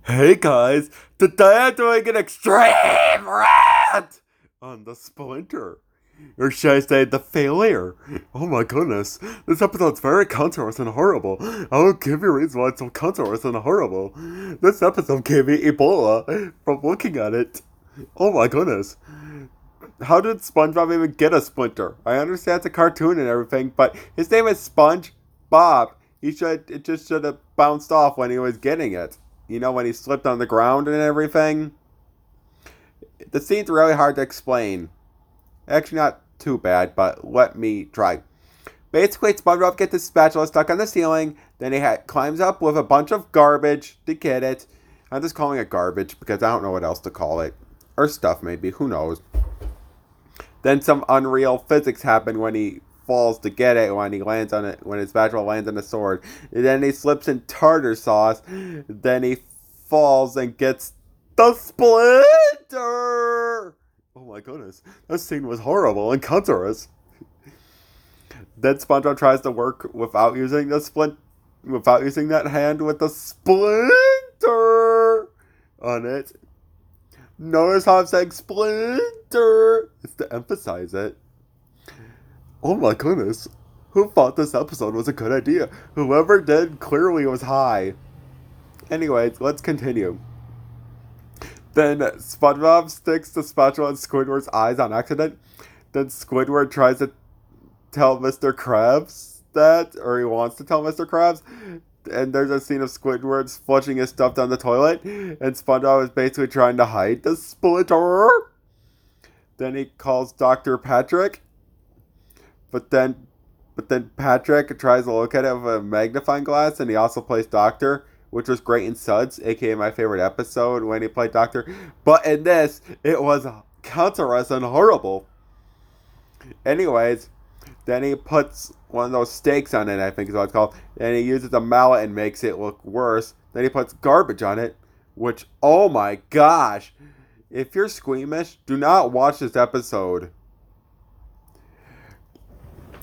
Hey guys, today I'm doing an extreme rant on the Splinter. Or should I say the failure? Oh my goodness, this episode's very controversial and horrible. I will give you reasons why it's so controversial and horrible. This episode gave me Ebola from looking at it. Oh my goodness. How did SpongeBob even get a Splinter? I understand it's a cartoon and everything, but his name is SpongeBob. It just should have bounced off when he was getting it. You know, when he slipped on the ground and everything. The scene's really hard to explain. Actually, not too bad, but let me try. Basically, SpongeBob gets his spatula stuck on the ceiling. Then climbs up with a bunch of garbage to get it. I'm just calling it garbage because I don't know what else to call it. Or stuff, maybe. Who knows? Then some unreal physics happen when he falls to get it, when he lands on it, when his spatula lands on the sword. And then he slips in tartar sauce. Then he falls and gets the Splinter. Oh my goodness, that scene was horrible and cancerous. Then SpongeBob tries to work without using without using that hand with the Splinter on it. Notice how I'm saying Splinter? It's to emphasize it. Oh my goodness. Who thought this episode was a good idea? Whoever did clearly was high. Anyways, let's continue. Then SpongeBob sticks the spatula in Squidward's eyes on accident. Then Squidward tries to tell Mr. Krabs that, or he wants to tell Mr. Krabs. And there's a scene of Squidward flushing his stuff down the toilet, and SpongeBob is basically trying to hide the Splinter. Then he calls Dr. Patrick, but then Patrick tries to look at it with a magnifying glass, and he also plays Doctor, which was great in Suds, aka my favorite episode when he played Doctor. But in this, it was cancerous and horrible. Anyways, then he puts one of those stakes on it, I think is what it's called. And he uses a mallet and makes it look worse. Then he puts garbage on it, which, oh my gosh. If you're squeamish, do not watch this episode.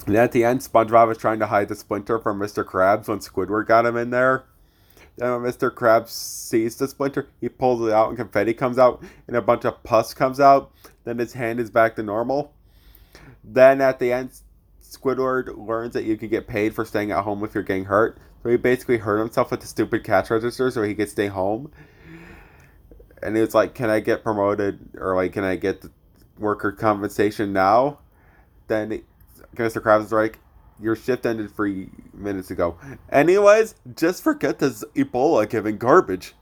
And at the end, SpongeBob is trying to hide the Splinter from Mr. Krabs when Squidward got him in there. Then when Mr. Krabs sees the Splinter, he pulls it out and confetti comes out and a bunch of pus comes out. Then his hand is back to normal. Then at the end, Squidward learns that you can get paid for staying at home if you're getting hurt. So he basically hurt himself with the stupid cash register so he could stay home. And he was like, can I get promoted? Or like, can I get the worker compensation now? Then Mr. Krabs is like, your shift ended 3 minutes ago. Anyways, just forget this Ebola giving garbage.